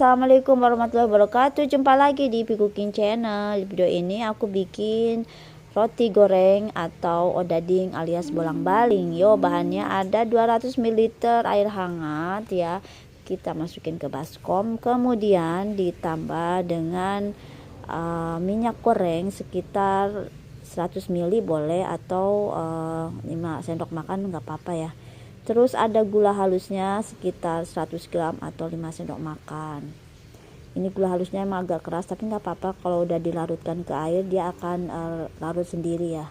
Assalamualaikum warahmatullahi wabarakatuh. Jumpa lagi di Pi Cooking Channel. Di video ini aku bikin roti goreng atau odading alias bolang-baling. Yo, bahannya ada 200 ml air hangat ya. Kita masukin ke baskom, kemudian ditambah dengan minyak goreng sekitar 100 ml boleh, atau 5 sendok makan nggak apa-apa ya. Terus ada gula halusnya sekitar 100 gram atau 5 sendok makan. Ini gula halusnya emang agak keras, tapi nggak apa-apa, kalau udah dilarutkan ke air dia akan larut sendiri ya.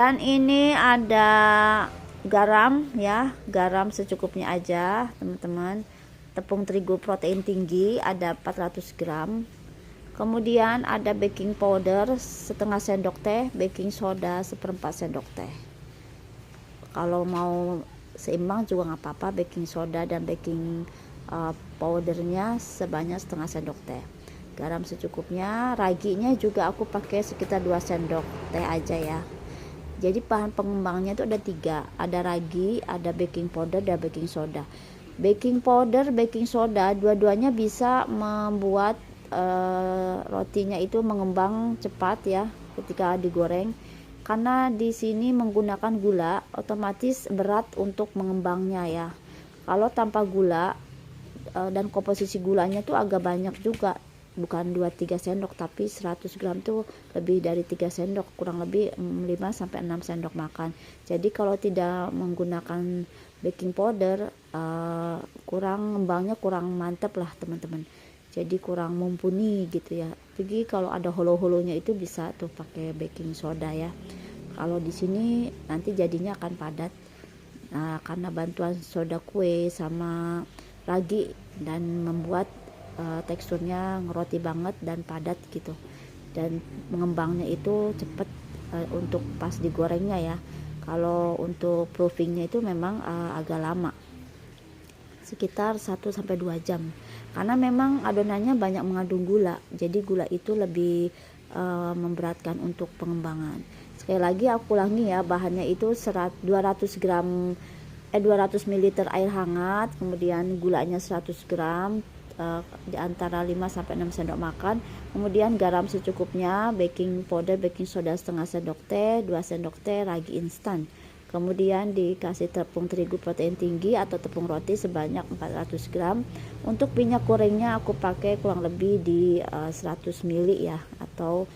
Dan ini ada garam ya, garam secukupnya aja teman-teman. Tepung terigu protein tinggi ada 400 gram. Kemudian ada baking powder setengah sendok teh, baking soda 1/4 sendok teh. Kalau mau seimbang juga nggak apa-apa, baking soda dan baking powdernya sebanyak setengah sendok teh. Garam secukupnya. Raginya juga aku pakai sekitar 2 sendok teh aja ya. Jadi bahan pengembangnya itu ada 3, ada ragi, ada baking powder, dan baking soda. Baking powder, baking soda, dua-duanya bisa membuat rotinya itu mengembang cepat ya ketika digoreng. Karena di sini menggunakan gula, otomatis berat untuk mengembangnya ya. Kalau tanpa gula dan komposisi gulanya tuh agak banyak juga. Bukan 2-3 sendok, tapi 100 gram tuh lebih dari 3 sendok, kurang lebih 5-6 sendok makan. Jadi kalau tidak menggunakan baking powder kurang ngembangnya, kurang mantap lah teman-teman, jadi kurang mumpuni gitu ya. Jadi kalau ada holo-holonya itu bisa tuh pakai baking soda ya. Kalau di sini nanti jadinya akan padat, karena bantuan soda kue sama ragi dan membuat teksturnya ngeroti banget dan padat gitu, dan mengembangnya itu cepet untuk pas digorengnya ya. Kalau untuk proofingnya itu memang agak lama, sekitar 1-2 jam, karena memang adonannya banyak mengandung gula, jadi gula itu lebih memberatkan untuk pengembangan. Sekali lagi aku ulangi ya, bahannya itu 200 ml air hangat, kemudian gulanya 100 gram, di antara 5-6 sendok makan, kemudian garam secukupnya, baking powder, baking soda setengah sendok teh, 2 sendok teh ragi instan, kemudian dikasih tepung terigu protein tinggi atau tepung roti sebanyak 400 gram. Untuk minyak gorengnya aku pakai kurang lebih di 100 ml ya, atau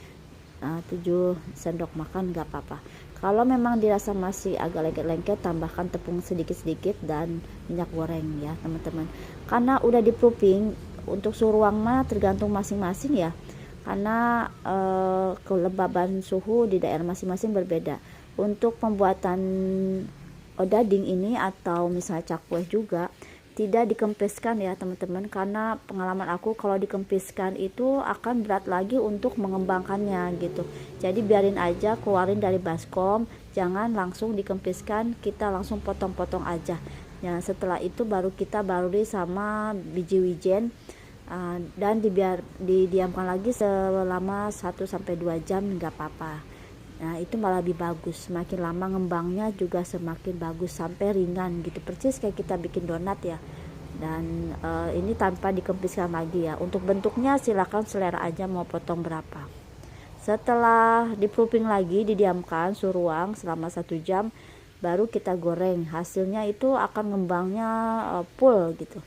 7 sendok makan nggak apa-apa. Kalau memang dirasa masih agak lengket-lengket, tambahkan tepung sedikit-sedikit dan minyak goreng ya teman-teman. Karena udah di proofing, untuk suhu ruang mah tergantung masing-masing ya, karena kelembaban suhu di daerah masing-masing berbeda. Untuk pembuatan odading ini atau misalnya cakwe juga, tidak dikempiskan ya teman-teman, karena pengalaman aku kalau dikempiskan itu akan berat lagi untuk mengembangkannya gitu. Jadi biarin aja, keluarin dari baskom, jangan langsung dikempiskan, kita langsung potong-potong aja ya. Setelah itu baru kita baruri sama biji wijen, dan didiamkan lagi selama 1-2 jam, nggak apa-apa. Nah itu malah lebih bagus, semakin lama ngembangnya juga semakin bagus sampai ringan gitu, persis kayak kita bikin donat ya. Dan ini tanpa dikempiskan lagi ya. Untuk bentuknya silakan selera aja mau potong berapa. Setelah di proofing lagi, didiamkan suhu ruang selama 1 jam, baru kita goreng. Hasilnya itu akan ngembangnya full gitu.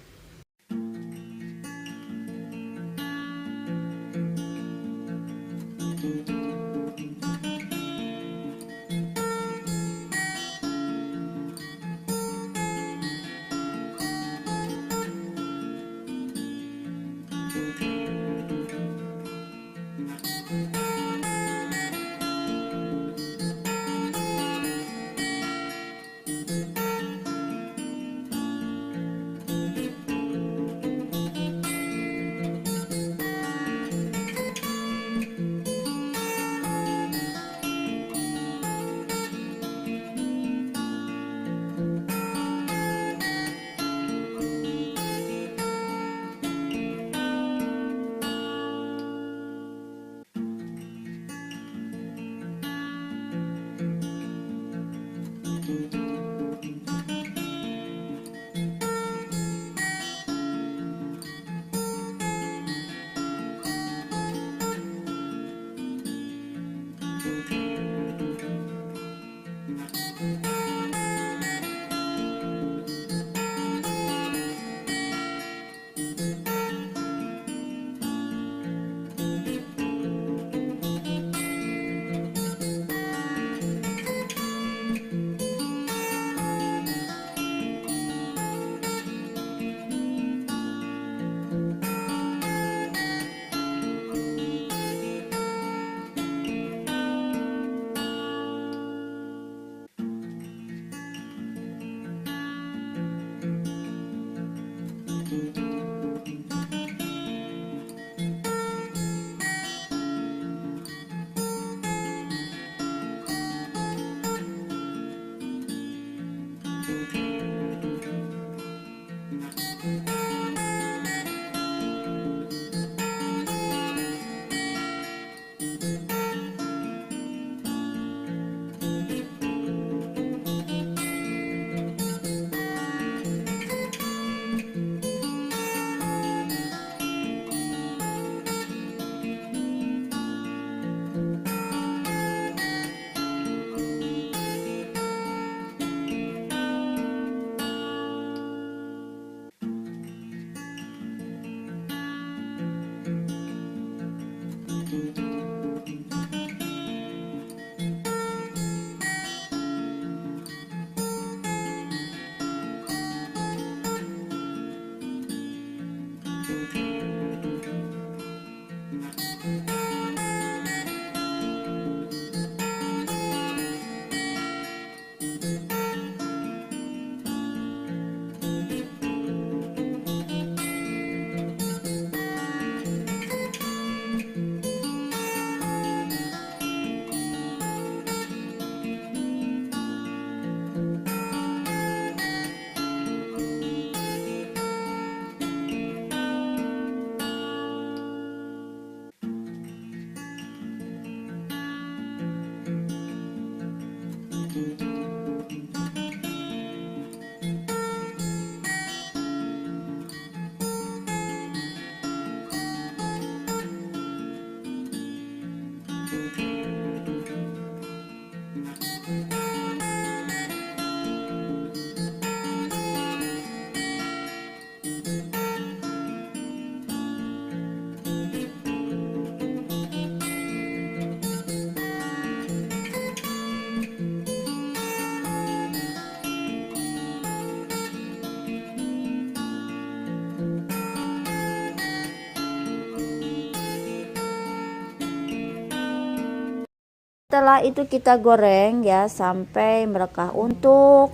Setelah itu kita goreng ya sampai merekah. Untuk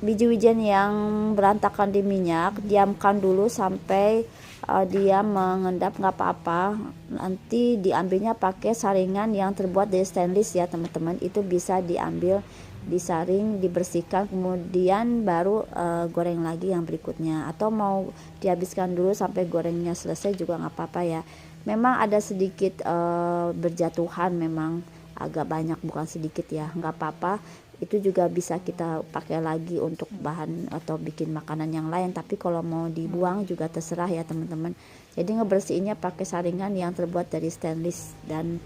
biji-bijian yang berantakan di minyak, diamkan dulu sampai dia mengendap, nggak apa-apa. Nanti diambilnya pakai saringan yang terbuat dari stainless ya teman-teman. Itu bisa diambil, disaring, dibersihkan, kemudian baru goreng lagi yang berikutnya. Atau mau dihabiskan dulu sampai gorengnya selesai juga nggak apa-apa ya. Memang ada sedikit berjatuhan, memang agak banyak, bukan sedikit ya, nggak apa-apa. Itu juga bisa kita pakai lagi untuk bahan atau bikin makanan yang lain, tapi kalau mau dibuang juga terserah ya teman-teman. Jadi ngebersihinnya pakai saringan yang terbuat dari stainless. Dan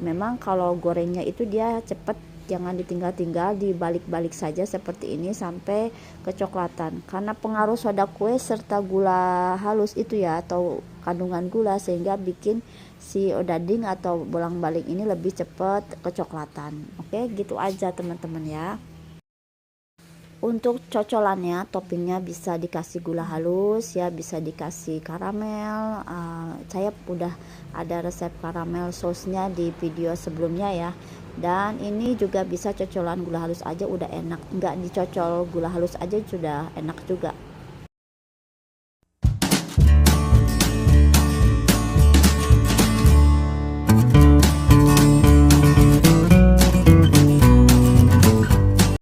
memang kalau gorengnya itu dia cepet, jangan ditinggal-tinggal, dibalik-balik saja seperti ini sampai kecoklatan, karena pengaruh soda kue serta gula halus itu ya, atau kandungan gula, sehingga bikin si odading atau bolang-balik ini lebih cepat kecoklatan. Oke, gitu aja teman-teman ya. Untuk cocolannya, toppingnya bisa dikasih gula halus ya, bisa dikasih karamel. Saya udah ada resep karamel sausnya di video sebelumnya ya. Dan ini juga bisa cocolan gula halus aja udah enak, nggak dicocol gula halus aja sudah enak juga.